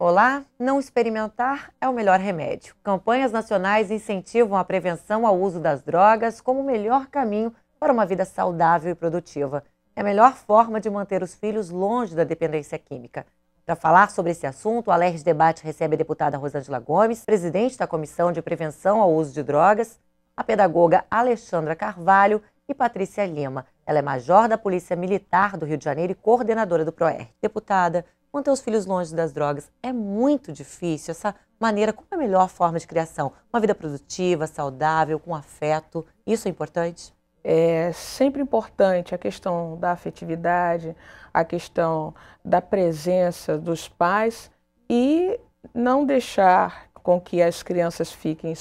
Olá, não experimentar é o melhor remédio. Campanhas nacionais incentivam a prevenção ao uso das drogas como o melhor caminho para uma vida saudável e produtiva. É a melhor forma de manter os filhos longe da dependência química. Para falar sobre esse assunto, o Alerj Debate recebe a deputada Rosângela Gomes, presidente da Comissão de Prevenção ao Uso de Drogas, a pedagoga Alexandra Carvalho e Patrícia Lima. Ela é major da Polícia Militar do Rio de Janeiro e coordenadora do PROERD. Deputada, manter os filhos longe das drogas é muito difícil. Essa maneira, qual é a melhor forma de criação? Uma vida produtiva, saudável, com afeto, isso é importante? É sempre importante a questão da afetividade, a questão da presença dos pais e não deixar com que as crianças fiquem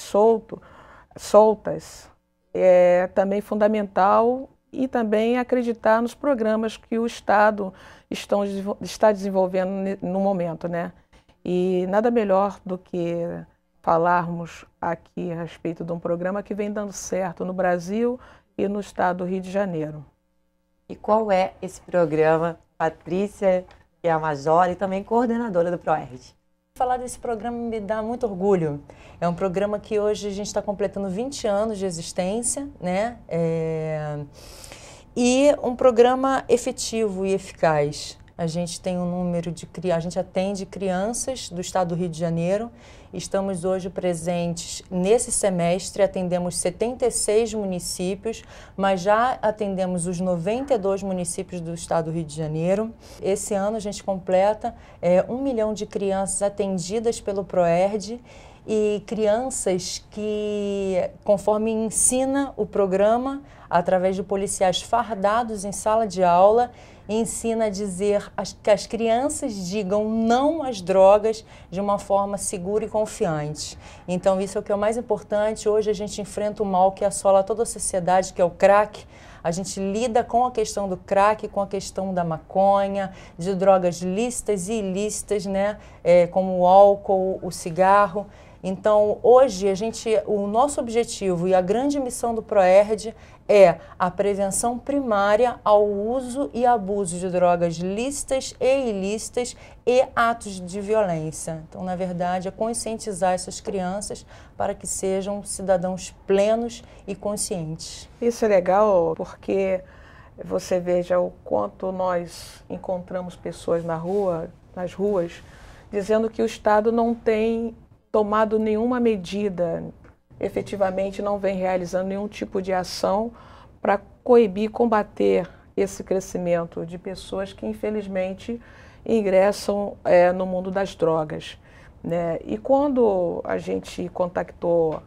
soltas é também fundamental, e também acreditar nos programas que o Estado está desenvolvendo no momento, né? E nada melhor do que falarmos aqui a respeito de um programa que vem dando certo no Brasil e no estado do Rio de Janeiro. E qual é esse programa, Patrícia, que é a major e também coordenadora do PROERD? Falar desse programa me dá muito orgulho. É um programa que hoje a gente está completando 20 anos de existência, né? E um programa efetivo e eficaz. A gente tem um número de a gente atende crianças do estado do Rio de Janeiro. Estamos hoje presentes nesse semestre, atendemos 76 municípios, mas já atendemos os 92 municípios do estado do Rio de Janeiro. Esse ano a gente completa 1 milhão de crianças atendidas pelo PROERD, e crianças que, conforme ensina o programa, através de policiais fardados em sala de aula, ensina a dizer que as crianças digam não às drogas de uma forma segura e confiante. Então isso é o que é o mais importante. Hoje a gente enfrenta o mal que assola toda a sociedade, que é o crack. A gente lida com a questão do crack, com a questão da maconha, de drogas lícitas e ilícitas, né? Como o álcool, o cigarro. Então, hoje, o nosso objetivo e a grande missão do PROERD é a prevenção primária ao uso e abuso de drogas lícitas e ilícitas e atos de violência. Então, na verdade, é conscientizar essas crianças para que sejam cidadãos plenos e conscientes. Isso é legal porque você veja o quanto nós encontramos pessoas nas ruas, dizendo que o Estado não tem tomado nenhuma medida, efetivamente não vem realizando nenhum tipo de ação para coibir, combater esse crescimento de pessoas que infelizmente ingressam no mundo das drogas, né? E quando a gente contactou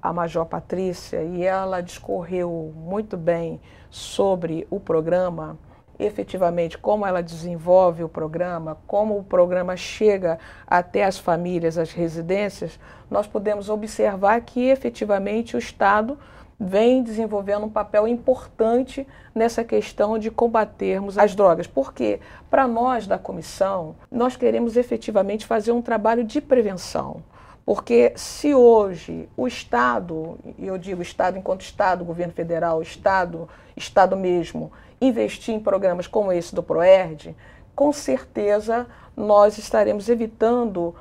a Major Patrícia e ela discorreu muito bem sobre o programa, efetivamente como ela desenvolve o programa, como o programa chega até as famílias, as residências, nós podemos observar que efetivamente o Estado vem desenvolvendo um papel importante nessa questão de combatermos as drogas. Porque, para nós da comissão, nós queremos efetivamente fazer um trabalho de prevenção. Porque se hoje o Estado, e eu digo Estado enquanto Estado, governo federal, Estado mesmo, investir em programas como esse do PROERD, com certeza nós estaremos evitando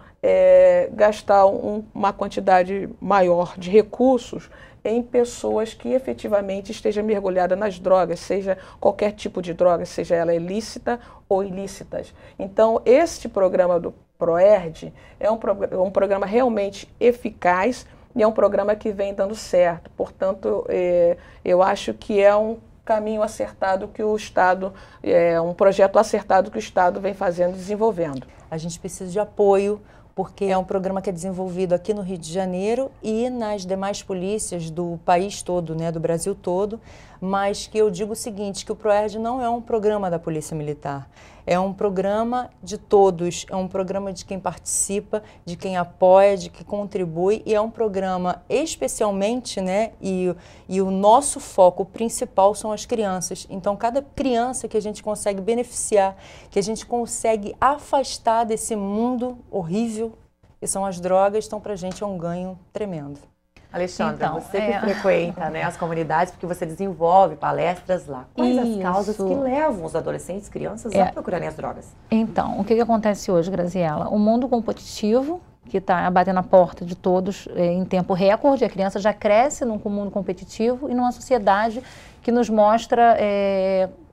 gastar uma quantidade maior de recursos em pessoas que efetivamente estejam mergulhadas nas drogas, seja qualquer tipo de droga, seja ela ilícita ou ilícitas. Então, este programa do PROERD é um programa realmente eficaz e é um programa que vem dando certo. Portanto, eu acho que é um caminho acertado que o Estado, um projeto acertado que o Estado vem fazendo e desenvolvendo. A gente precisa de apoio, porque é um programa que é desenvolvido aqui no Rio de Janeiro e nas demais polícias do país todo, né, do Brasil todo, mas que eu digo o seguinte, que o PROERD não é um programa da Polícia Militar, é um programa de todos, é um programa de quem participa, de quem apoia, de quem contribui, e é um programa especialmente, né, e o nosso foco principal são as crianças. Então, cada criança que a gente consegue beneficiar, que a gente consegue afastar desse mundo horrível, que são as drogas, então para a gente é um ganho tremendo. Alexandra, Então, você que frequenta, né, as comunidades, porque você desenvolve palestras lá. Quais as causas que levam os adolescentes, crianças a procurarem as drogas? Então, o que acontece hoje, Graziela? O mundo competitivo, que está batendo na porta de todos em tempo recorde, a criança já cresce num mundo competitivo e numa sociedade que nos mostra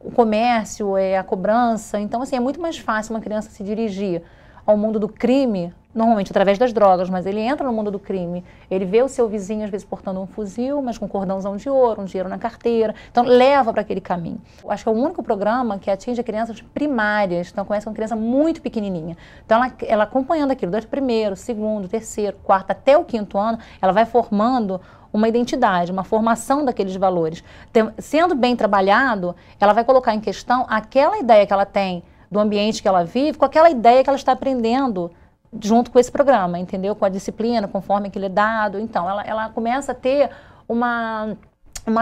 o comércio, a cobrança. Então, assim, é muito mais fácil uma criança se dirigir ao mundo do crime, normalmente através das drogas, mas ele entra no mundo do crime, ele vê o seu vizinho às vezes portando um fuzil, mas com um cordãozão de ouro, um dinheiro na carteira, então leva para aquele caminho. Eu acho que é o único programa que atinge crianças primárias, então começa com uma criança muito pequenininha. Então ela acompanhando aquilo, desde o primeiro, segundo, terceiro, quarto, até o quinto ano, ela vai formando uma identidade, uma formação daqueles valores. Sendo bem trabalhado, ela vai colocar em questão aquela ideia que ela tem do ambiente que ela vive, com aquela ideia que ela está aprendendo junto com esse programa, entendeu? Com a disciplina, conforme aquilo é dado. Então, ela começa a ter uma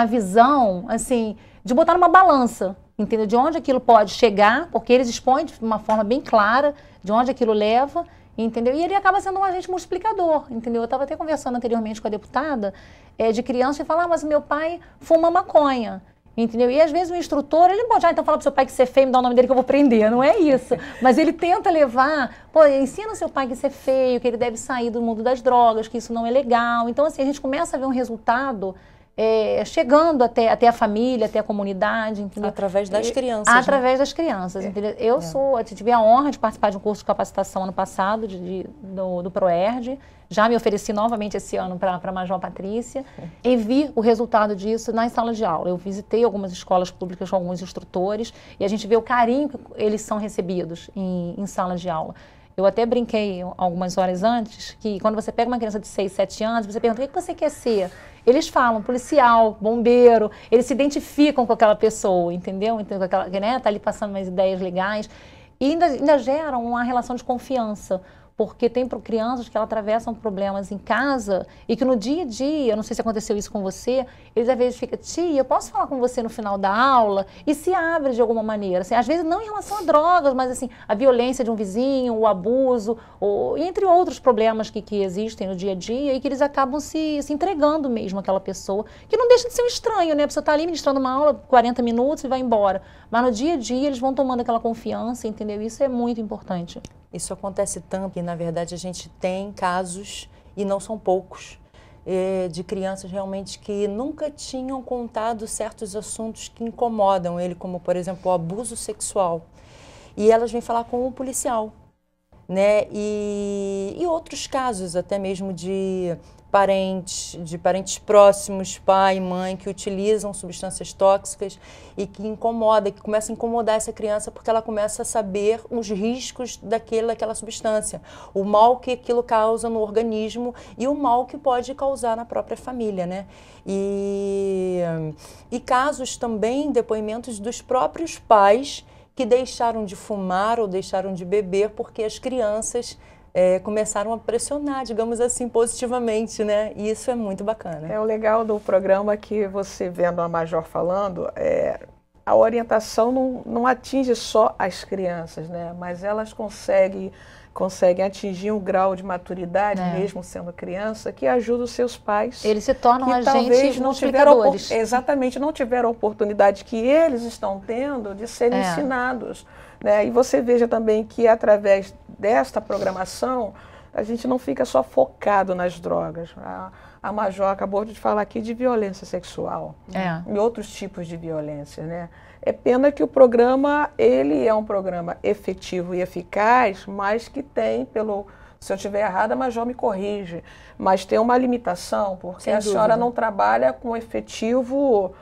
visão, assim, de botar numa balança, entendeu? De onde aquilo pode chegar, porque eles expõem de uma forma bem clara de onde aquilo leva, entendeu? E ele acaba sendo um agente multiplicador, entendeu? Eu estava até conversando anteriormente com a deputada de criança e falar, mas meu pai fuma maconha. Entendeu? E às vezes o instrutor, ele não pode, então fala pro seu pai que você é feio, me dá o nome dele que eu vou prender, não é isso. Mas ele tenta levar, ensina o seu pai que isso é feio, que ele deve sair do mundo das drogas, que isso não é legal. Então, assim, a gente começa a ver um resultado chegando até a família, até a comunidade, entendeu? Através das crianças. Através das crianças, entendeu? Eu tive a honra de participar de um curso de capacitação ano passado, do ProERD. Já me ofereci novamente esse ano para a Major Patrícia e vi o resultado disso nas salas de aula. Eu visitei algumas escolas públicas com alguns instrutores e a gente vê o carinho que eles são recebidos em salas de aula. Eu até brinquei algumas horas antes que quando você pega uma criança de 6, 7 anos, você pergunta, o que você quer ser? Eles falam policial, bombeiro, eles se identificam com aquela pessoa, entendeu? Então, né, tá ali passando umas ideias legais e ainda geram uma relação de confiança. Porque tem crianças que elas atravessam problemas em casa e que no dia a dia, eu não sei se aconteceu isso com você, eles às vezes ficam, tia, eu posso falar com você no final da aula? E se abre de alguma maneira. Assim, às vezes não em relação a drogas, mas assim, a violência de um vizinho, o abuso, entre outros problemas que existem no dia a dia e que eles acabam se entregando mesmo àquela pessoa, que não deixa de ser um estranho, né? A pessoa está ali ministrando uma aula, 40 minutos e vai embora. Mas no dia a dia eles vão tomando aquela confiança, entendeu? Isso é muito importante. Isso acontece tanto que, na verdade, a gente tem casos, e não são poucos, de crianças realmente que nunca tinham contado certos assuntos que incomodam ele, como, por exemplo, o abuso sexual. E elas vêm falar com o policial, né? E outros casos, até mesmo de parentes próximos, pai, mãe, que utilizam substâncias tóxicas e que começa a incomodar essa criança porque ela começa a saber os riscos daquela substância, o mal que aquilo causa no organismo e o mal que pode causar na própria família, né? E casos também, depoimentos dos próprios pais que deixaram de fumar ou deixaram de beber porque as crianças começaram a pressionar, digamos assim, positivamente, né? E isso é muito bacana. O legal do programa que você vendo a Major falando, a orientação não atinge só as crianças, né? Mas elas conseguem atingir um grau de maturidade, mesmo sendo criança, que ajuda os seus pais. Eles se tornam agentes multiplicadores. Exatamente, não tiveram a oportunidade que eles estão tendo de serem ensinados. Né? E você veja também que através desta programação, a gente não fica só focado nas drogas. A Major acabou de falar aqui de violência sexual e outros tipos de violência, né? É pena que o programa, ele é um programa efetivo e eficaz, mas que tem, se eu estiver errada, a Major me corrige, mas tem uma limitação, porque a senhora não trabalha com efetivo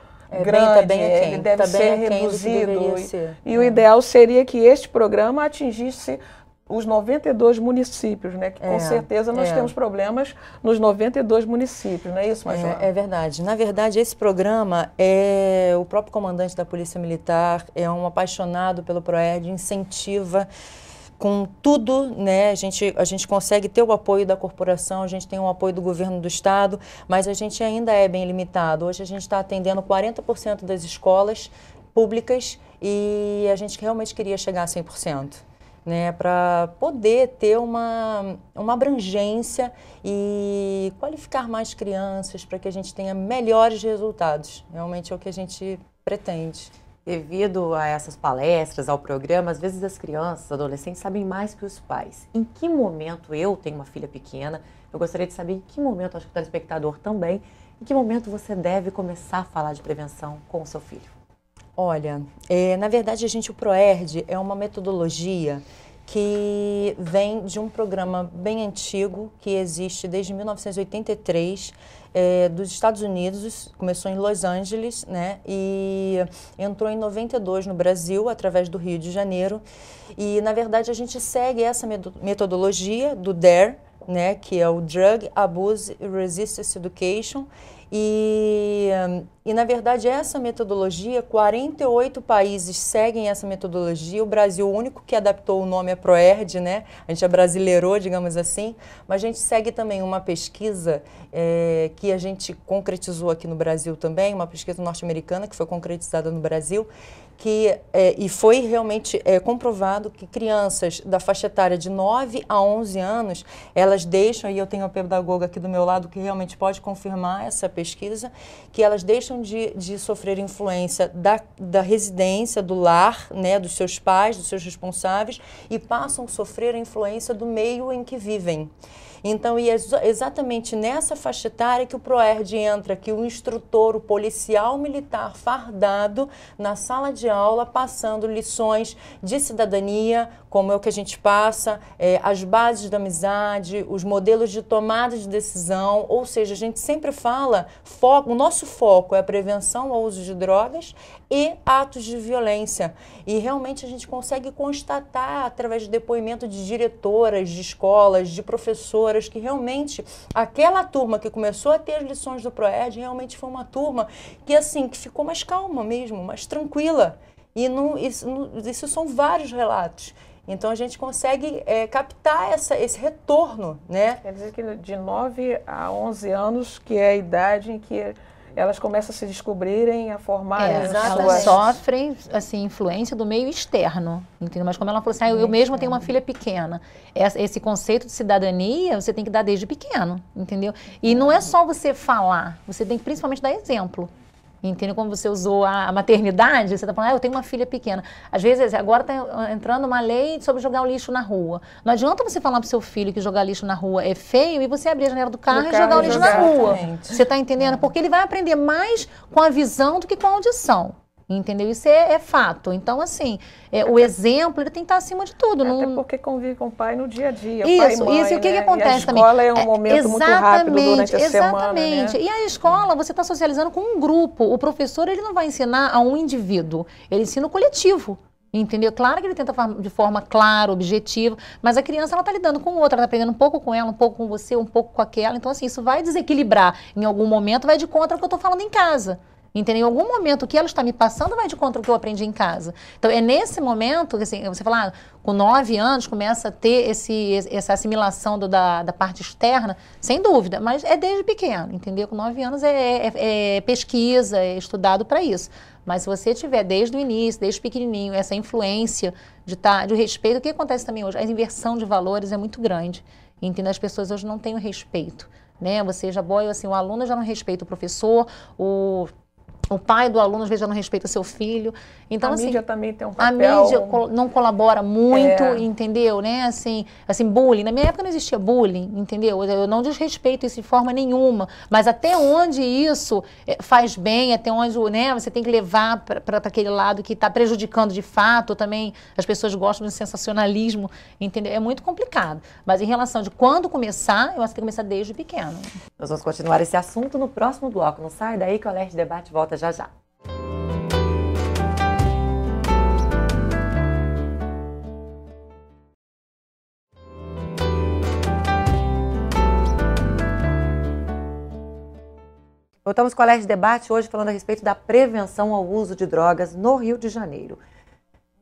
grande, ele deve ser reduzido. E o ideal seria que este programa atingisse os 92 municípios, né? Que com certeza nós temos problemas nos 92 municípios, não é isso, Major? É verdade. Na verdade, esse programa, o próprio comandante da Polícia Militar é um apaixonado pelo ProERD, incentiva com tudo, né? A gente consegue ter o apoio da corporação, a gente tem o apoio do governo do estado, mas a gente ainda é bem limitado. Hoje a gente está atendendo 40% das escolas públicas e a gente realmente queria chegar a 100%. né, para poder ter uma abrangência e qualificar mais crianças para que a gente tenha melhores resultados. Realmente é o que a gente pretende. Devido a essas palestras, ao programa, às vezes as crianças, adolescentes sabem mais que os pais. Em que momento, eu tenho uma filha pequena, eu gostaria de saber em que momento, acho que o telespectador também, em que momento você deve começar a falar de prevenção com o seu filho? Olha, na verdade o ProERD é uma metodologia que vem de um programa bem antigo, que existe desde 1983, dos Estados Unidos, começou em Los Angeles, né, e entrou em 92 no Brasil, através do Rio de Janeiro. E, na verdade, a gente segue essa metodologia do DARE, né, que é o Drug Abuse Resistance Education. E, na verdade, essa metodologia, 48 países seguem essa metodologia. O Brasil, o único que adaptou o nome é ProERD, né? A gente abrasileirou, digamos assim. Mas a gente segue também uma pesquisa que a gente concretizou aqui no Brasil também, uma pesquisa norte-americana que foi concretizada no Brasil, e foi realmente comprovado que crianças da faixa etária de 9 a 11 anos, elas deixam, e eu tenho a pedagoga aqui do meu lado que realmente pode confirmar essa pesquisa, que elas deixam de sofrer influência da residência, do lar, né, dos seus pais, dos seus responsáveis, e passam a sofrer a influência do meio em que vivem. Então, e é exatamente nessa faixa etária que o ProERD entra, que o instrutor, o policial militar fardado na sala de aula, passando lições de cidadania, como é o que a gente passa, as bases da amizade, os modelos de tomada de decisão, ou seja, a gente sempre fala, o nosso foco é a prevenção ao uso de drogas e atos de violência. E realmente a gente consegue constatar, através de depoimento de diretoras de escolas, de professoras, que realmente aquela turma que começou a ter as lições do ProERD realmente foi uma turma que, assim, que ficou mais calma mesmo, mais tranquila. E isso são vários relatos. Então, a gente consegue captar esse retorno, né? Quer dizer que de 9 a 11 anos, que é a idade em que elas começam a se descobrirem, a formarem elas sofrem, assim, influência do meio externo, entendeu? Mas como ela falou assim, eu mesma tenho uma filha pequena, esse conceito de cidadania você tem que dar desde pequeno, entendeu? E não é só você falar, você tem que principalmente dar exemplo. Entendeu? Como você usou a maternidade, você está falando, eu tenho uma filha pequena. Às vezes, agora está entrando uma lei sobre jogar o lixo na rua. Não adianta você falar para o seu filho que jogar lixo na rua é feio e você abrir a janela do carro e jogar o lixo na rua. Você está entendendo? Porque ele vai aprender mais com a visão do que com a audição. Entendeu? Isso é fato. Então, assim, o exemplo ele tem que estar acima de tudo. Até porque convive com o pai no dia a dia. Isso, pai e mãe, isso. E o que, que acontece também? A escola também? É um momento muito rápido durante a semana. Exatamente. Né? E a escola, você está socializando com um grupo. O professor, ele não vai ensinar a um indivíduo. Ele ensina o coletivo. Entendeu? Claro que ele tenta de forma clara, objetiva, mas a criança, ela está lidando com outra, ela está aprendendo um pouco com ela, um pouco com você, um pouco com aquela. Então, assim, isso vai desequilibrar. Em algum momento, vai de contra o que eu estou falando em casa. Entendeu? Em algum momento, o que ela está me passando vai de contra o que eu aprendi em casa. Então, é nesse momento, assim, você fala, com 9 anos, começa a ter essa assimilação da parte externa, sem dúvida, mas é desde pequeno, entendeu? Com 9 anos é pesquisa, é estudado para isso. Mas se você tiver desde o início, desde pequenininho, essa influência de respeito, o que acontece também hoje? A inversão de valores é muito grande, entendeu? As pessoas hoje não têm o respeito, né? Você já assim, o aluno já não respeita o professor, o pai do aluno, às vezes, já não respeita seu filho. Então, a mídia também tem um papel... A mídia não colabora muito, entendeu? Né? Assim, bullying. Na minha época não existia bullying, entendeu? Eu não desrespeito isso de forma nenhuma. Mas até onde isso faz bem, até onde, né, você tem que levar para aquele lado que está prejudicando de fato. Também as pessoas gostam de sensacionalismo, entendeu? É muito complicado. Mas em relação de quando começar, eu acho que tem que começar desde pequeno. Nós vamos continuar esse assunto no próximo bloco. Não sai daí que o Alerj Debate volta já já. Voltamos com o Alerj Debate hoje falando a respeito da prevenção ao uso de drogas no Rio de Janeiro.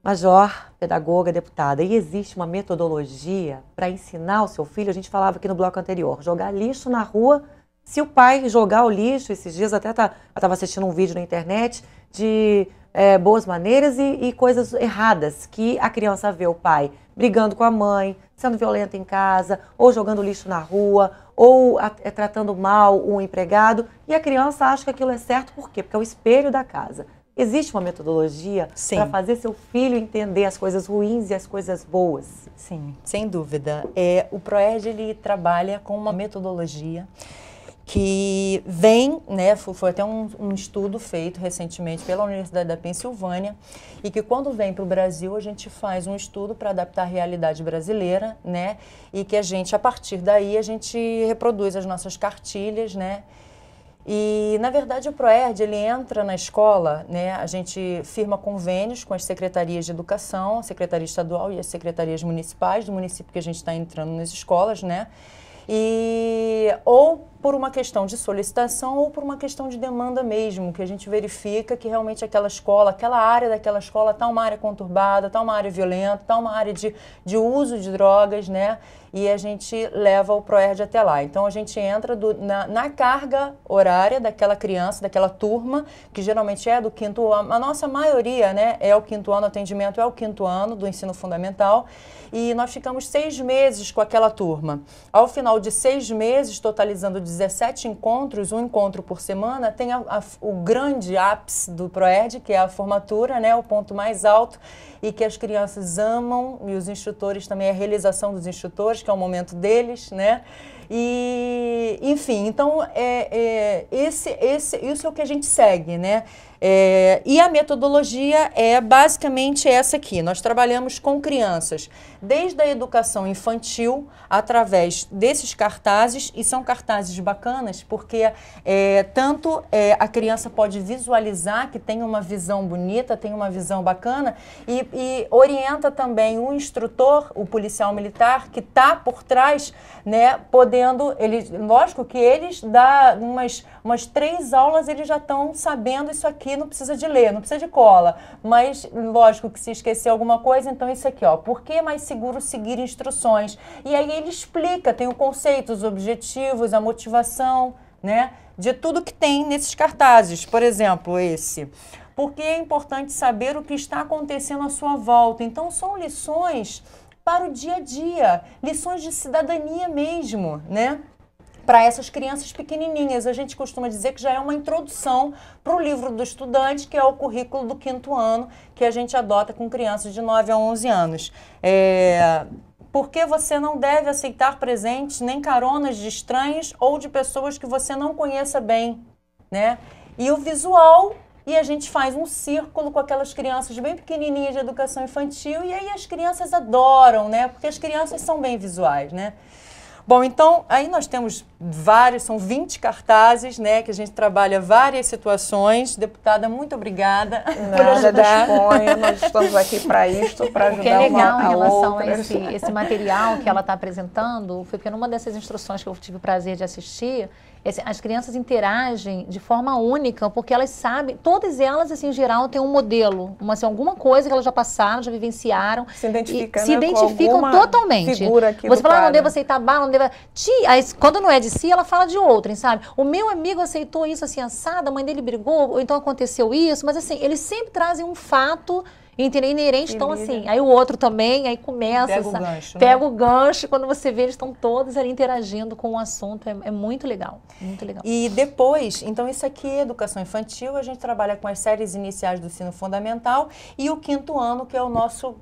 Major, pedagoga, deputada, e existe uma metodologia para ensinar o seu filho? A gente falava aqui no bloco anterior, jogar lixo na rua. Se o pai jogar o lixo, esses dias até estava assistindo um vídeo na internet de boas maneiras e coisas erradas, que a criança vê o pai brigando com a mãe, sendo violento em casa, ou jogando lixo na rua, ou tratando mal um empregado, e a criança acha que aquilo é certo, por quê? Porque é o espelho da casa. Existe uma metodologia para fazer seu filho entender as coisas ruins e as coisas boas? Sim, sem dúvida. O ProERD, ele trabalha com uma metodologia que vem, né, foi até um estudo feito recentemente pela Universidade da Pensilvânia, e que quando vem para o Brasil a gente faz um estudo para adaptar a realidade brasileira, né, e que a gente, a partir daí, a gente reproduz as nossas cartilhas, né. E, na verdade, o ProERD, ele entra na escola, né, a gente firma convênios com as secretarias de educação, a Secretaria Estadual e as secretarias municipais do município que a gente está entrando nas escolas, né, e ou por uma questão de solicitação ou por uma questão de demanda mesmo, que a gente verifica que realmente aquela escola, aquela área daquela escola está uma área conturbada, está uma área violenta, está uma área de uso de drogas, né? E a gente leva o ProERD até lá. Então a gente entra na carga horária daquela criança, daquela turma, que geralmente é do 5º ano, a nossa maioria, né, é o 5º ano, o atendimento é o 5º ano do ensino fundamental, e nós ficamos 6 meses com aquela turma. Ao final de 6 meses, totalizando 17 encontros, um encontro por semana, tem o grande ápice do ProERD, que é a formatura, né, o ponto mais alto, e que as crianças amam, e os instrutores também, a realização dos instrutores, que é o momento deles, né? E, enfim, então, isso é o que a gente segue, né? E a metodologia é basicamente essa aqui. Nós trabalhamos com crianças desde a educação infantil, através desses cartazes, e são cartazes bacanas, porque tanto a criança pode visualizar, que tem uma visão bonita, tem uma visão bacana, e orienta também o instrutor, o policial militar, que está por trás, né, podendo, lógico que eles dá umas 3 aulas, eles já estão sabendo isso aqui, não precisa de ler, não precisa de cola, mas lógico que se esquecer alguma coisa, então isso aqui, ó, por que é mais seguro seguir instruções? E aí ele explica, tem o conceito, os objetivos, a motivação, né, de tudo que tem nesses cartazes. Por exemplo, esse. Porque é importante saber o que está acontecendo à sua volta. Então são lições para o dia a dia, lições de cidadania mesmo, né? Para essas crianças pequenininhas. A gente costuma dizer que já é uma introdução para o livro do estudante, que é o currículo do 5º ano, que a gente adota com crianças de 9 a 11 anos. Porque você não deve aceitar presentes nem caronas de estranhos ou de pessoas que você não conheça bem, né? E o visual, e a gente faz um círculo com aquelas crianças bem pequenininhas de educação infantil, e aí as crianças adoram, né? Porque as crianças são bem visuais, né? Bom, então, aí nós temos são 20 cartazes, né, que a gente trabalha várias situações. Deputada, muito obrigada por ajudar. Disponha, nós estamos aqui para isso, para ajudar uma a outra. O que é legal em relação a esse material que ela está apresentando, foi porque numa dessas instruções que eu tive o prazer de assistir, as crianças interagem de forma única, porque elas sabem, todas elas, assim, em geral, têm um modelo, alguma coisa que elas já passaram, já vivenciaram. Se identificam, se identificam totalmente. Figura aqui você fala, não devo aceitar bala, não devo... Aí, quando não é de si, ela fala de outrem, sabe? O meu amigo aceitou isso assim, assado, a mãe dele brigou, ou então aconteceu isso, mas assim, eles sempre trazem um fato inerente, então assim, aí o outro também, aí começa, pega o gancho, pega o gancho, quando você vê, eles estão todos ali interagindo com o assunto, é muito legal, muito legal. E depois, então isso aqui é educação infantil, a gente trabalha com as séries iniciais do ensino fundamental, e o 5º ano, que é o nosso,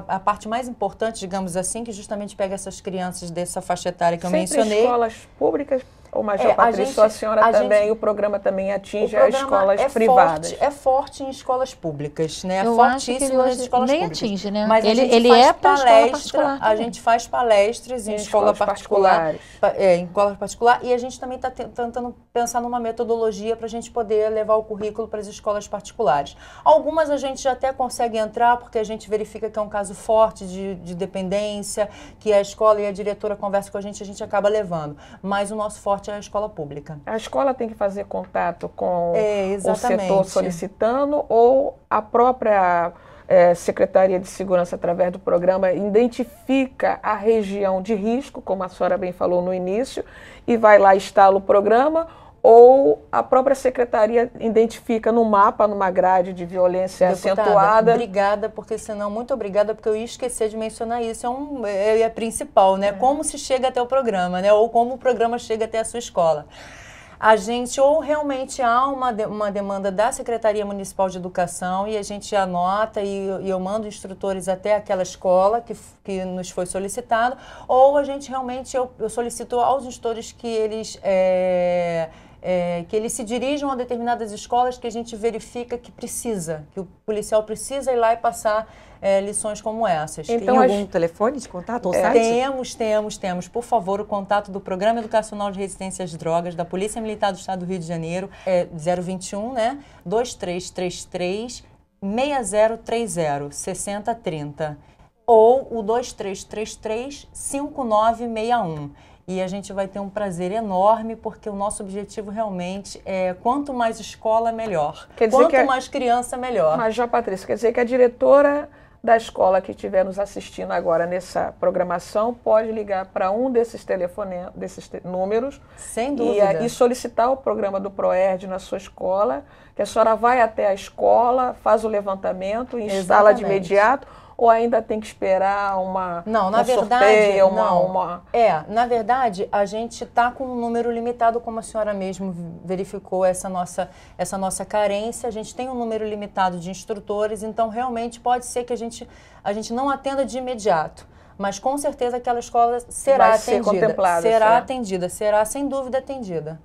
a parte mais importante, digamos assim, que justamente pega essas crianças dessa faixa etária que eu mencionei. Escolas públicas? Ou Major Patrício, a senhora também, o programa também atinge as escolas privadas? É forte em escolas públicas, né? Eu fortíssimo nas escolas nem públicas. Atinge, né? Mas ele é para escola particular. A gente faz palestras em escola particular, em escola particular, e a gente também está tentando pensar numa metodologia para a gente poder levar o currículo para as escolas particulares. Algumas a gente já até consegue entrar, porque a gente verifica que é um caso forte de dependência, que a escola e a diretora conversam com a gente acaba levando. Mas o nosso forte é a escola pública. A escola tem que fazer contato com o setor solicitando, ou a própria Secretaria de Segurança, através do programa, identifica a região de risco, como a senhora bem falou no início, e vai lá, instala o programa, ou a própria secretaria identifica no mapa, numa grade de violência acentuada. Obrigada, porque senão, muito obrigada, porque eu ia esquecer de mencionar isso, é principal, né? Como se chega até o programa, né? Ou como o programa chega até a sua escola. A gente, ou realmente há uma demanda da Secretaria Municipal de Educação e a gente anota e eu mando instrutores até aquela escola que nos foi solicitado, ou a gente realmente, eu solicito aos instrutores que eles se dirijam a determinadas escolas que a gente verifica que o policial precisa ir lá e passar lições como essas. Então, tem algum telefone de contato ou site? Temos. Por favor, o contato do Programa Educacional de Resistência às Drogas da Polícia Militar do Estado do Rio de Janeiro é 021, né? 2333 6030 6030 ou o 2333 5961. E a gente vai ter um prazer enorme, porque o nosso objetivo realmente é quanto mais escola, melhor. Quanto mais criança, melhor. Mas já, Patrícia, quer dizer que a diretora da escola que estiver nos assistindo agora nessa programação pode ligar para um desses números. Sem dúvida. E solicitar o programa do ProERD na sua escola, que a senhora vai até a escola, faz o levantamento, instala de imediato, ou ainda tem que esperar na verdade, na verdade, a gente está com um número limitado, como a senhora mesmo verificou essa nossa carência. A gente tem um número limitado de instrutores, então realmente pode ser que a gente não atenda de imediato. Mas com certeza aquela escola será atendida. Será sem dúvida atendida.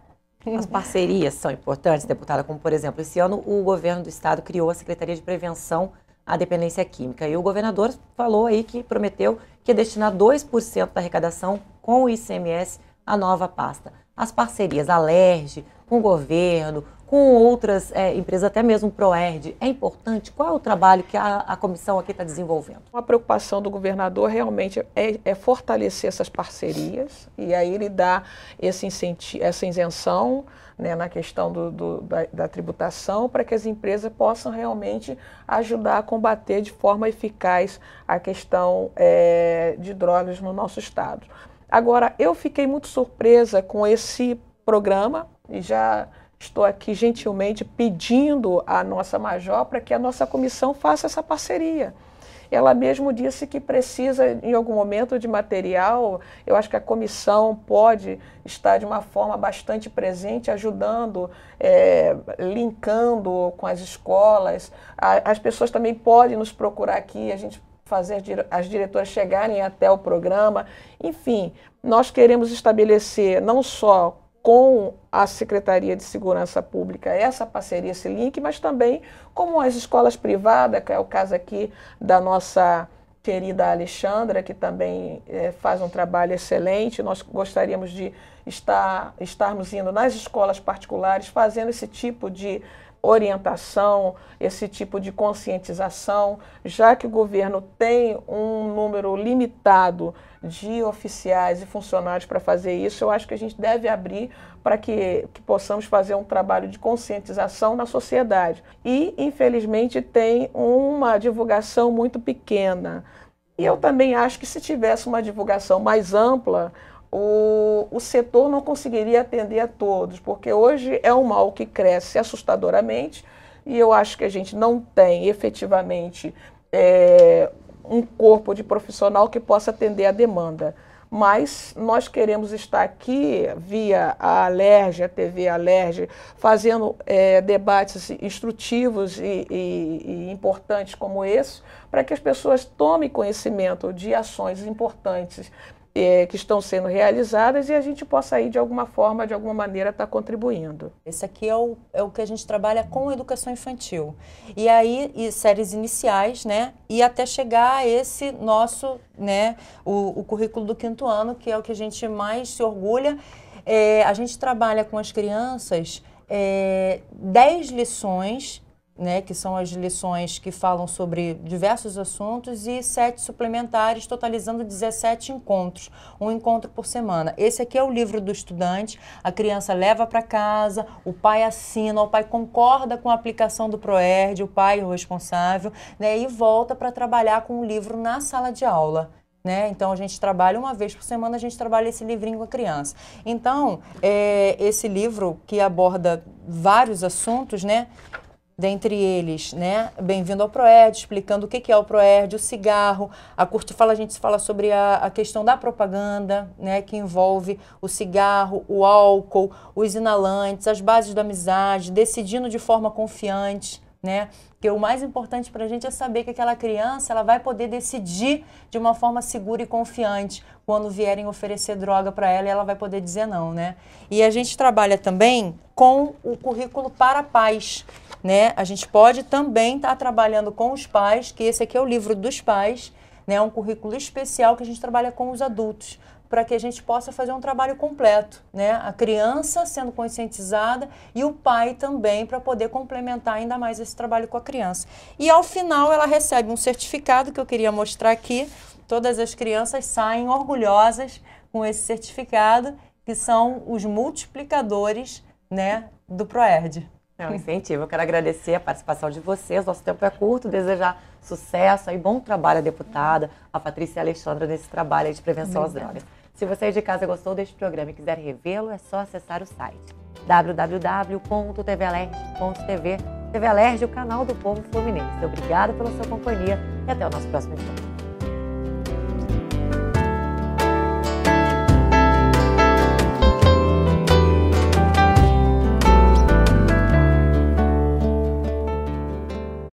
As parcerias são importantes, deputada, como por exemplo, esse ano o governo do estado criou a Secretaria de Prevenção à Dependência Química. E o governador falou aí que prometeu que ia destinar 2% da arrecadação com o ICMS à nova pasta. As parcerias, a Alerj, com o governo, com outras empresas, até mesmo o ProERD, é importante? Qual é o trabalho que a comissão aqui está desenvolvendo? A preocupação do governador realmente é fortalecer essas parcerias e aí ele dá essa isenção, né, na questão da tributação, para que as empresas possam realmente ajudar a combater de forma eficaz a questão de drogas no nosso estado. Agora, eu fiquei muito surpresa com esse programa e já estou aqui gentilmente pedindo à nossa major para que a nossa comissão faça essa parceria. Ela mesmo disse que precisa, em algum momento, de material. Eu acho que a comissão pode estar de uma forma bastante presente, ajudando, linkando com as escolas. As pessoas também podem nos procurar aqui, a gente fazer as diretoras chegarem até o programa. Enfim, nós queremos estabelecer não só com a Secretaria de Segurança Pública essa parceria, esse link, mas também com as escolas privadas, que é o caso aqui da nossa querida Alexandra, que também faz um trabalho excelente. Nós gostaríamos de estarmos indo nas escolas particulares, fazendo esse tipo de orientação, esse tipo de conscientização, já que o governo tem um número limitado de oficiais e funcionários para fazer isso. Eu acho que a gente deve abrir para que possamos fazer um trabalho de conscientização na sociedade. E, infelizmente, tem uma divulgação muito pequena. E eu também acho que se tivesse uma divulgação mais ampla, o setor não conseguiria atender a todos, porque hoje é um mal que cresce assustadoramente e eu acho que a gente não tem efetivamente um corpo de profissional que possa atender a demanda. Mas nós queremos estar aqui via a Alerj, a TV Alerj, fazendo debates instrutivos e importantes como esse, para que as pessoas tomem conhecimento de ações importantes que estão sendo realizadas e a gente possa aí, de alguma forma, de alguma maneira, estar contribuindo. Esse aqui é o que a gente trabalha com educação infantil. E aí, séries iniciais, né? E até chegar a esse nosso, né? O currículo do 5º ano, que é o que a gente mais se orgulha. A gente trabalha com as crianças 10 lições, né, que são as lições que falam sobre diversos assuntos, e 7 suplementares, totalizando 17 encontros, um encontro por semana. Esse aqui é o livro do estudante, a criança leva para casa, o pai assina, o pai concorda com a aplicação do ProERD, o pai é o responsável, né, e volta para trabalhar com o livro na sala de aula. né? Então a gente trabalha uma vez por semana, a gente trabalha esse livrinho com a criança. Então, esse livro que aborda vários assuntos, né? Dentre eles, né, Bem-vindo ao Proerd, explicando o que é o Proerd, o cigarro, a Curtifala, a gente fala sobre a questão da propaganda, né, que envolve o cigarro, o álcool, os inalantes, as bases da amizade, decidindo de forma confiante, né, porque o mais importante para a gente é saber que aquela criança ela vai poder decidir de uma forma segura e confiante quando vierem oferecer droga para ela e ela vai poder dizer não, né. E a gente trabalha também com o currículo para pais, né? A gente pode também estar trabalhando com os pais, que esse aqui é o livro dos pais, né? Um currículo especial que a gente trabalha com os adultos, para que a gente possa fazer um trabalho completo, né? A criança sendo conscientizada e o pai também, para poder complementar ainda mais esse trabalho com a criança. E ao final ela recebe um certificado que eu queria mostrar aqui. Todas as crianças saem orgulhosas com esse certificado, que são os multiplicadores, né, do Proerd. É um incentivo. Eu quero agradecer a participação de vocês. Nosso tempo é curto. Desejar sucesso e bom trabalho à deputada, a Patrícia e a Alexandra, nesse trabalho de prevenção às drogas. Se você de casa gostou deste programa e quiser revê-lo, é só acessar o site www.tvalerj.tv. TV Alerj, o canal do povo fluminense. Obrigada pela sua companhia e até o nosso próximo encontro.